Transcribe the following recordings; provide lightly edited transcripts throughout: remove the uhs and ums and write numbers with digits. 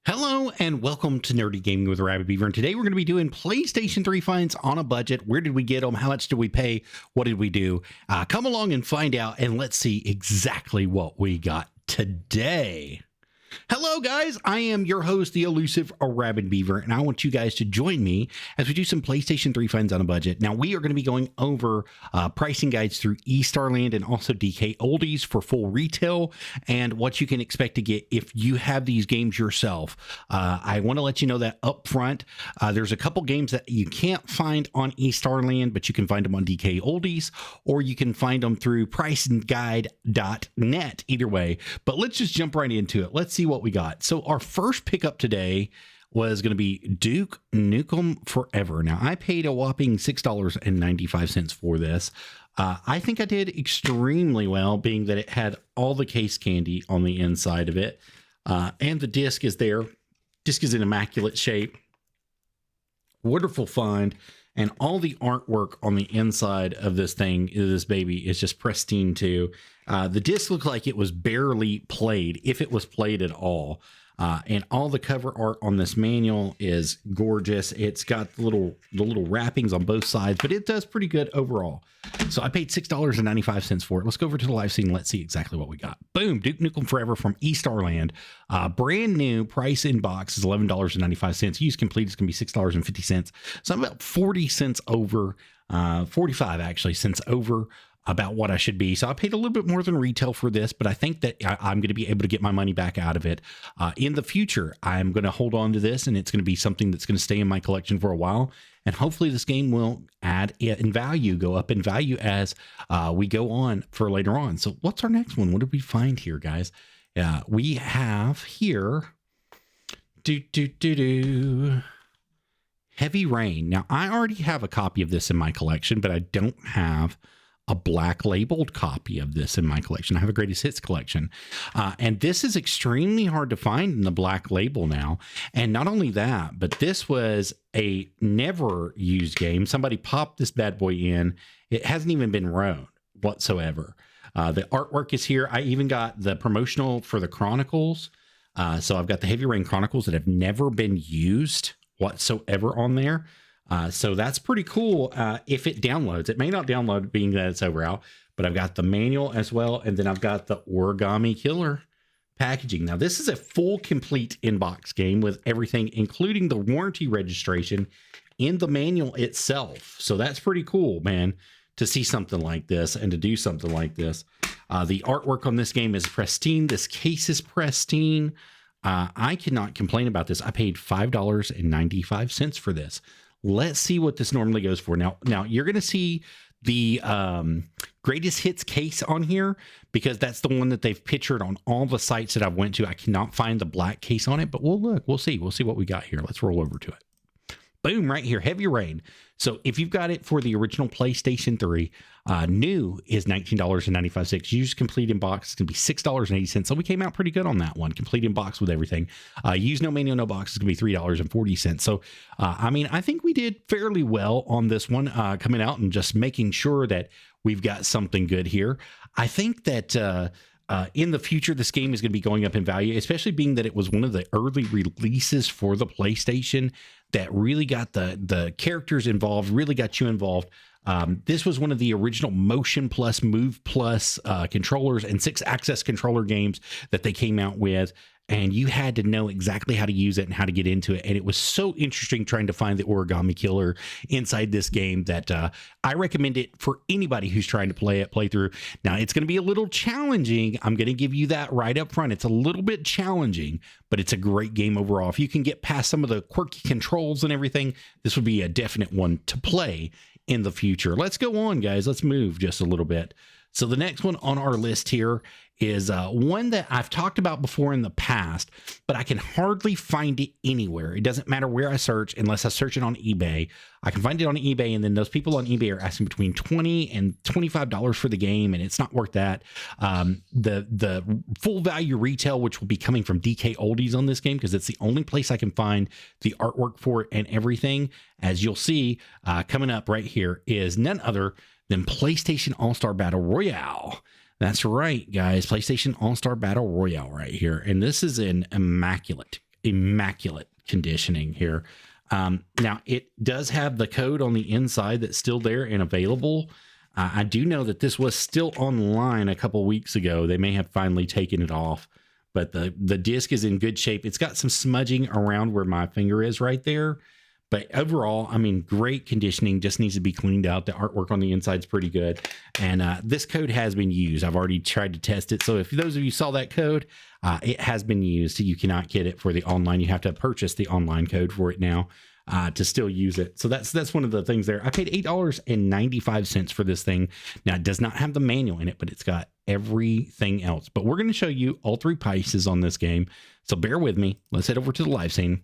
Hello and welcome to Nerdy Gaming with Arabbidb3aver. And today we're going to be doing PlayStation 3 finds on a budget. Where did we get them? How much did we pay? What did we do? Come along and find out, and let's see exactly what we got today. Hello guys, I am your host, the elusive Arabbidb3aver, and I want you guys to join me as we do some PlayStation 3 finds on a budget. Now we are going to be going over pricing guides through eStarland and also DK Oldies for full retail and what you can expect to get if you have these games yourself. I want to let you know that up front, there's a couple games that you can't find on eStarland, but you can find them on DK Oldies, or you can find them through priceandguide.net, either way. But let's just jump right into it. Let's see what we got. So our first pickup today was going to be Duke Nukem Forever. Now I paid a whopping $6.95 for this. I think I did extremely well, being that it had all the case candy on the inside of it, and the disc is there. Disc is in immaculate shape. Wonderful find. And all the artwork on the inside of this thing, this baby, is just pristine too. The disc looked like it was barely played, if it was played at all. And all the cover art on this manual is gorgeous. It's got the little wrappings on both sides, but it does pretty good overall. So I paid $6.95 for it. Let's go over to the live scene. Let's see exactly what we got. Boom, Duke Nukem Forever from eStarland. Brand new, price in box is $11.95. Use complete is going to be $6.50. So I'm about 40 cents over, 45 actually cents over about what I should be. So I paid a little bit more than retail for this, but I think that I'm going to be able to get my money back out of it. In the future, I'm going to hold on to this, and it's going to be something that's going to stay in my collection for a while. And hopefully this game will add in value, go up in value as we go on for later on. So what's our next one? What did we find here, guys? We have here, Heavy Rain. Now I already have a copy of this in my collection, but I don't have a black labeled copy of this in my collection. I have a greatest hits collection. And this is extremely hard to find in the black label now. And not only that, but this was a never used game. Somebody popped this bad boy in. It hasn't even been run whatsoever. The artwork is here. I even got the promotional for the Chronicles. So I've got the Heavy Rain Chronicles that have never been used whatsoever on there. So that's pretty cool. If it downloads, it may not download being that it's over out, but I've got the manual as well. And then I've got the Origami Killer packaging. Now this is a full complete inbox game with everything, including the warranty registration in the manual itself. So that's pretty cool, man, to see something like this and to do something like this. The artwork on this game is pristine. This case is pristine. I cannot complain about this. I paid $5.95 for this. Let's see what this normally goes for. Now you're going to see the greatest hits case on here because that's the one that they've pictured on all the sites that I've went to. I cannot find the black case on it, but we'll look. We'll see what we got here. Let's roll over to it. Boom, right here, Heavy Rain. So if you've got it for the original PlayStation 3, new is $19.95. Used complete in box is going to be $6.80. So we came out pretty good on that one. Complete in box with everything. Used no manual, no box is going to be $3.40. So, I mean, I think we did fairly well on this one coming out and just making sure that we've got something good here. I think that in the future, this game is going to be going up in value, especially being that it was one of the early releases for the PlayStation that really got the characters involved, really got you involved. This was one of the original Motion Plus, Move Plus controllers and 6-axis controller games that they came out with. And you had to know exactly how to use it and how to get into it. And it was so interesting trying to find the Origami Killer inside this game that I recommend it for anybody who's trying to play through. Now, it's going to be a little challenging. I'm going to give you that right up front. It's a little bit challenging, but it's a great game overall. If you can get past some of the quirky controls and everything, this would be a definite one to play in the future. Let's go on, guys. Let's move just a little bit. So the next one on our list here is one that I've talked about before in the past, but I can hardly find it anywhere. It doesn't matter where I search unless I search it on eBay. I can find it on eBay, and then those people on eBay are asking between $20 and $25 for the game, and it's not worth that. The full value retail, which will be coming from DK Oldies on this game, because it's the only place I can find the artwork for it and everything, as you'll see coming up right here, is none other than PlayStation All-Star Battle Royale. That's right, guys. PlayStation All-Star Battle Royale right here. And this is an immaculate immaculate conditioning here. Now, it does have the code on the inside that's still there and available. I do know that this was still online a couple weeks ago. They may have finally taken it off, but the disc is in good shape. It's got some smudging around where my finger is right there. But overall, I mean, great conditioning, just needs to be cleaned out. The artwork on the inside is pretty good. And this code has been used. I've already tried to test it. So if those of you saw that code, it has been used. You cannot get it for the online. You have to purchase the online code for it now to still use it. So that's one of the things there. I paid $8.95 for this thing. Now, it does not have the manual in it, but it's got everything else. But we're going to show you all three prices on this game. So bear with me. Let's head over to the live scene.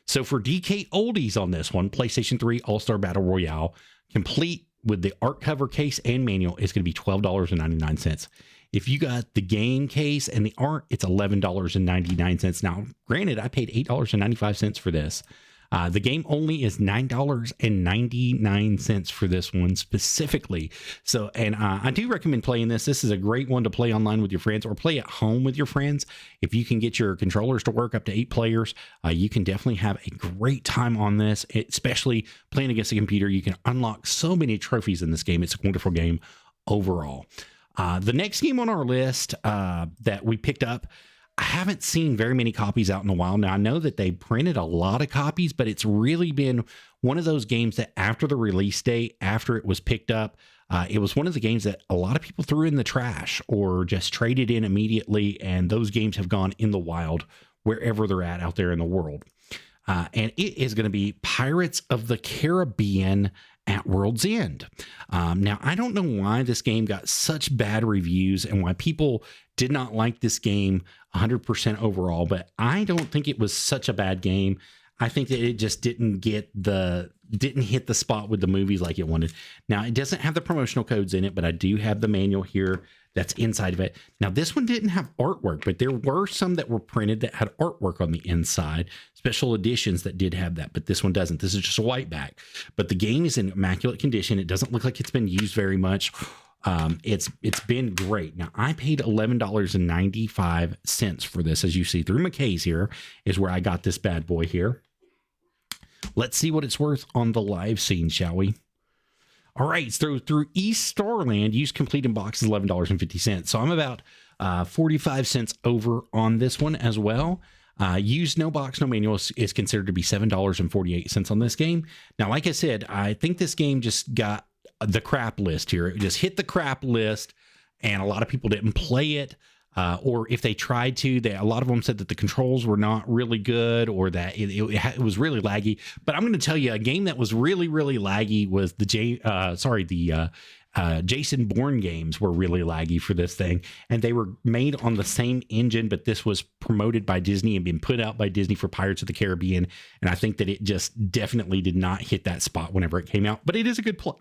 So for DK Oldies on this one, PlayStation 3 All-Star Battle Royale, complete with the art cover case and manual, is going to be $12.99. If you got the game case and the art, it's $11.99. Now, granted, I paid $8.95 for this. The game only is $9.99 for this one specifically. So, and I do recommend playing this. This is a great one to play online with your friends or play at home with your friends. If you can get your controllers to work up to 8 players, you can definitely have a great time on this, especially playing against a computer. You can unlock so many trophies in this game. It's a wonderful game overall. The next game on our list that we picked up, I haven't seen very many copies out in a while. Now, I know that they printed a lot of copies, but it's really been one of those games that after the release date, after it was picked up, it was one of the games that a lot of people threw in the trash or just traded in immediately. And those games have gone in the wild wherever they're at out there in the world. And it is going to be Pirates of the Caribbean at World's End. Now, I don't know why this game got such bad reviews and why people did not like this game 100% overall, but I don't think it was such a bad game. I think that it just didn't hit the spot with the movies like it wanted. Now, it doesn't have the promotional codes in it, but I do have the manual here that's inside of it. Now, this one didn't have artwork, but there were some that were printed that had artwork on the inside, special editions that did have that, but this one doesn't. This is just a white back, but the game is in immaculate condition. It doesn't look like it's been used very much. It's been great. Now, I paid $11.95 for this. As you see through McKay's here is where I got this bad boy here. Let's see what it's worth on the live scene, shall we? All right, so through East Starland, used complete in box is $11.50. So I'm about 45 cents over on this one as well. Used no box, no manual is considered to be $7.48 on this game. Now, like I said, I think this game just got the crap list here. It just hit the crap list, and a lot of people didn't play it. Or if they tried to, a lot of them said that the controls were not really good or that it was really laggy. But I'm going to tell you, a game that was really, really laggy was the Jason Bourne games were really laggy for this thing. And they were made on the same engine, but this was promoted by Disney and been put out by Disney for Pirates of the Caribbean. And I think that it just definitely did not hit that spot whenever it came out. But it is a good play.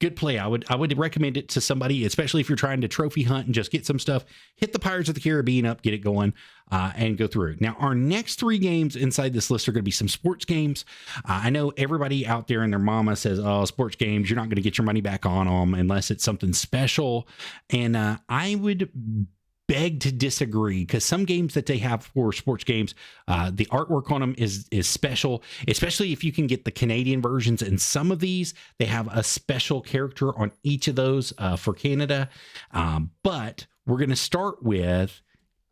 Good play. I would recommend it to somebody, especially if you're trying to trophy hunt and just get some stuff. Hit the Pirates of the Caribbean up, get it going, and go through it. Now, our next 3 games inside this list are going to be some sports games. I know everybody out there and their mama says, "Oh, sports games, you're not going to get your money back on them unless it's something special." And I would beg to disagree, because some games that they have for sports games, the artwork on them is special, especially if you can get the Canadian versions. And some of these, they have a special character on each of those for Canada. But we're going to start with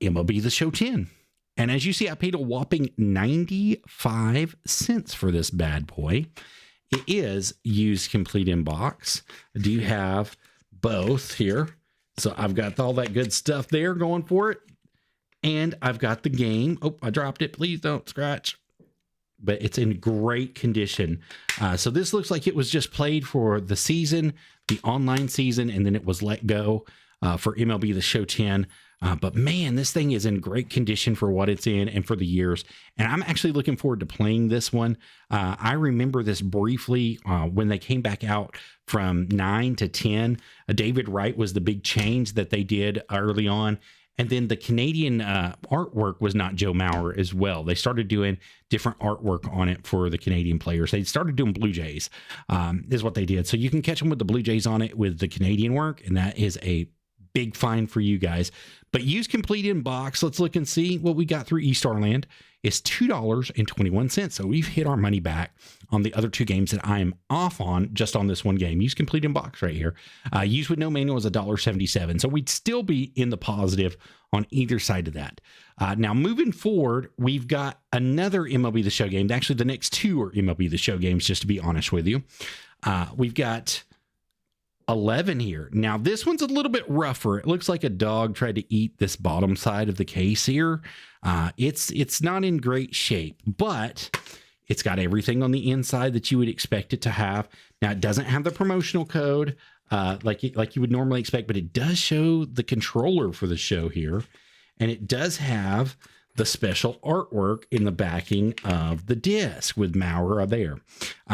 MLB The Show 10. And as you see, I paid a whopping 95 cents for this bad boy. It is used complete in box. I do have both here. So I've got all that good stuff there going for it. And I've got the game. Oh, I dropped it. Please don't scratch. But it's in great condition. So this looks like it was just played for the season, the online season, and then it was let go for MLB The Show 10. But man, this thing is in great condition for what it's in and for the years. And I'm actually looking forward to playing this one. I remember this briefly when they came back out from 9 to 10. David Wright was the big change that they did early on. And then the Canadian artwork was not Joe Mauer as well. They started doing different artwork on it for the Canadian players. They started doing Blue Jays is what they did. So you can catch them with the Blue Jays on it with the Canadian work. And that is a big find for you guys. But use complete in box. Let's look and see what we got through eStarland. Is $2.21. So we've hit our money back on the other 2 games that I am off on just on this one game. Use complete in box right here. Use with no manual is $1.77. So we'd still be in the positive on either side of that. Now moving forward, we've got another MLB The Show game. Actually, the next 2 are MLB The Show games, just to be honest with you. We've got 11 here. Now this one's a little bit rougher. It looks like a dog tried to eat this bottom side of the case here. It's not in great shape, but it's got everything on the inside that you would expect it to have. Now it doesn't have the promotional code like you would normally expect, but it does show the controller for the show here, and it does have the special artwork in the backing of the disc with Maurer there.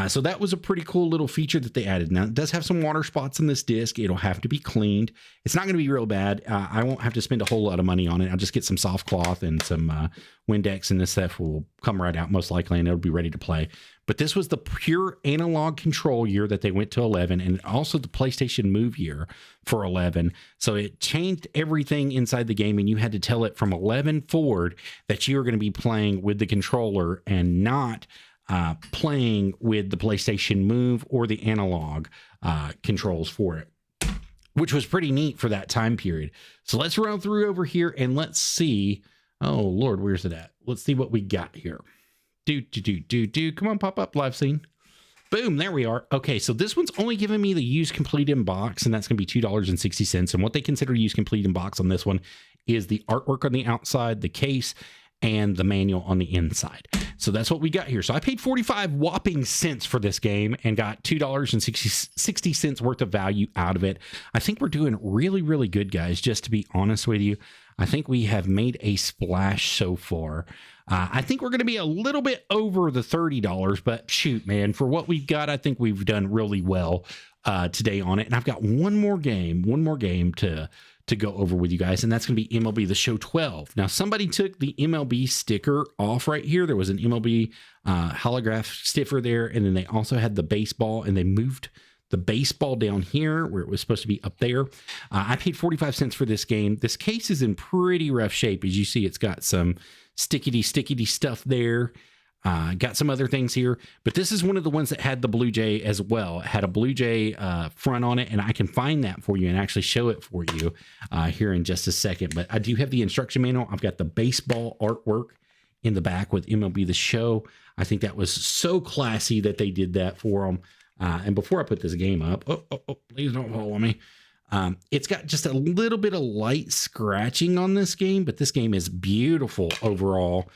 So that was a pretty cool little feature that they added. Now, it does have some water spots in this disc. It'll have to be cleaned. It's not going to be real bad. I won't have to spend a whole lot of money on it. I'll just get some soft cloth and some Windex, and this stuff will come right out most likely, and it'll be ready to play. But this was the pure analog control year that they went to 11, and also the PlayStation Move year for 11. So it changed everything inside the game, and you had to tell it from 11 forward that you were going to be playing with the controller and not playing with the PlayStation Move or the analog controls for it, which was pretty neat for that time period. So let's run through over here and let's see. Oh, Lord, where's it at? Let's see what we got here. Come on, pop up live scene. Boom, there we are. Okay, so this one's only giving me the use complete in box, and that's going to be $2.60. And what they consider use complete in box on this one is the artwork on the outside, the case, and the manual on the inside. So that's what we got here. So I paid 45 whopping cents for this game and got $2.60 worth of value out of it. I think we're doing really, really good, guys, just to be honest with you. I think we have made a splash so far. I think we're going to be a little bit over the $30, but shoot, man, for what we've got, I think we've done really well today on it. And I've got one more game to go over with you guys, and that's going to be MLB The Show 12. Now, somebody took the MLB sticker off right here. There was an MLB holograph sticker there, and then they also had the baseball, and they moved the baseball down here where it was supposed to be up there. I paid 45 cents for this game. This case is in pretty rough shape. As you see, it's got some stickity stuff there. Got some other things here, but this is one of the ones that had the Blue Jay as well. It had a Blue Jay front on it, and I can find that for you and actually show it for you here in just a second. But I do have the instruction manual. I've got the baseball artwork in the back with MLB The Show. I think that was so classy that they did that for them. And before I put this game up, please don't follow me. It's got just a little bit of light scratching on this game, but this game is beautiful overall.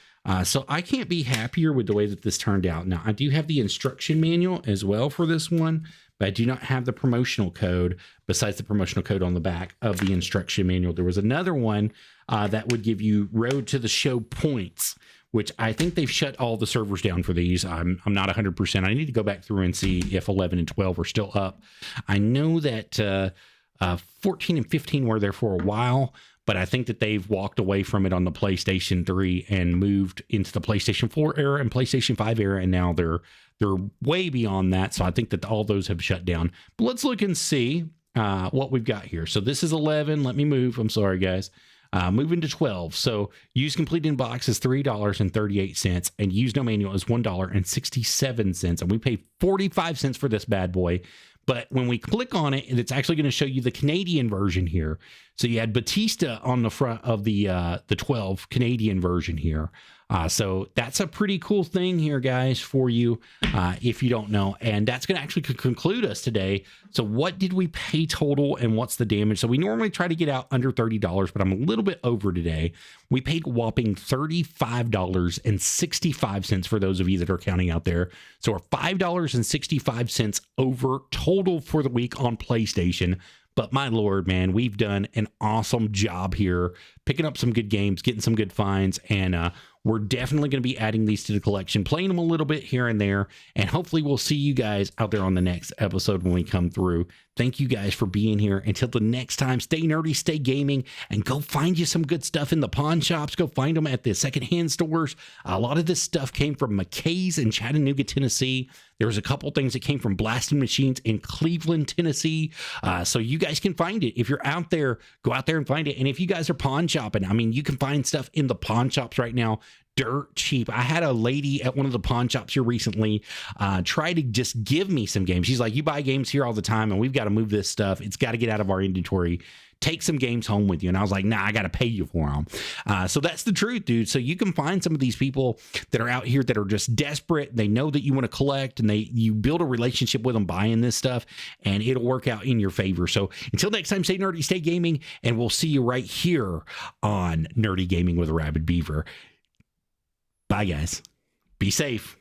So I can't be happier with the way that this turned out. Now, I do have the instruction manual as well for this one, but I do not have the promotional code besides the promotional code on the back of the instruction manual. There was another one that would give you Road to the Show points, which I think they've shut all the servers down for these. I'm not 100%. I need to go back through and see if 11 and 12 are still up. I know that 14 and 15 were there for a while, but I think that they've walked away from it on the PlayStation 3 and moved into the PlayStation 4 era and PlayStation 5 era, and now they're way beyond that. So I think that all those have shut down. But let's look and see what we've got here. So this is 11. Let me move. I'm sorry, guys. Moving to 12. So use complete in box is $3.38, and use no manual is $1.67. And we paid 45 cents for this bad boy. But when we click on it, it's actually going to show you the Canadian version here. So you had Batista on the front of the 12 Canadian version here. So that's a pretty cool thing here, guys, for you if you don't know. And that's going to actually conclude us today. So what did we pay total and what's the damage? So we normally try to get out under $30, but I'm a little bit over today. We paid a whopping $35.65 for those of you that are counting out there. So we're $5.65 over total for the week on PlayStation. But my Lord, man, we've done an awesome job here picking up some good games, getting some good finds, and we're definitely going to be adding these to the collection, playing them a little bit here and there, and hopefully we'll see you guys out there on the next episode when we come through. Thank you guys for being here. Until the next time, stay nerdy, stay gaming, and go find you some good stuff in the pawn shops. Go find them at the secondhand stores. A lot of this stuff came from McKay's in Chattanooga, Tennessee. There was a couple things that came from Blasting Machines in Cleveland, Tennessee. So you guys can find it. If you're out there, go out there and find it. And if you guys are pawn shopping, I mean, you can find stuff in the pawn shops right now dirt cheap. I had a lady at one of the pawn shops here recently try to just give me some games. She's like, you buy games here all the time and we've got to move this stuff. It's got to get out of our inventory. Take some games home with you. And I was like, nah, I got to pay you for them. So that's the truth, dude. So you can find some of these people that are out here that are just desperate. They know that you want to collect, and you build a relationship with them buying this stuff, and it'll work out in your favor. So until next time, stay nerdy, stay gaming, and we'll see you right here on Nerdy Gaming with Arabbidb3aver. Bye, guys. Be safe.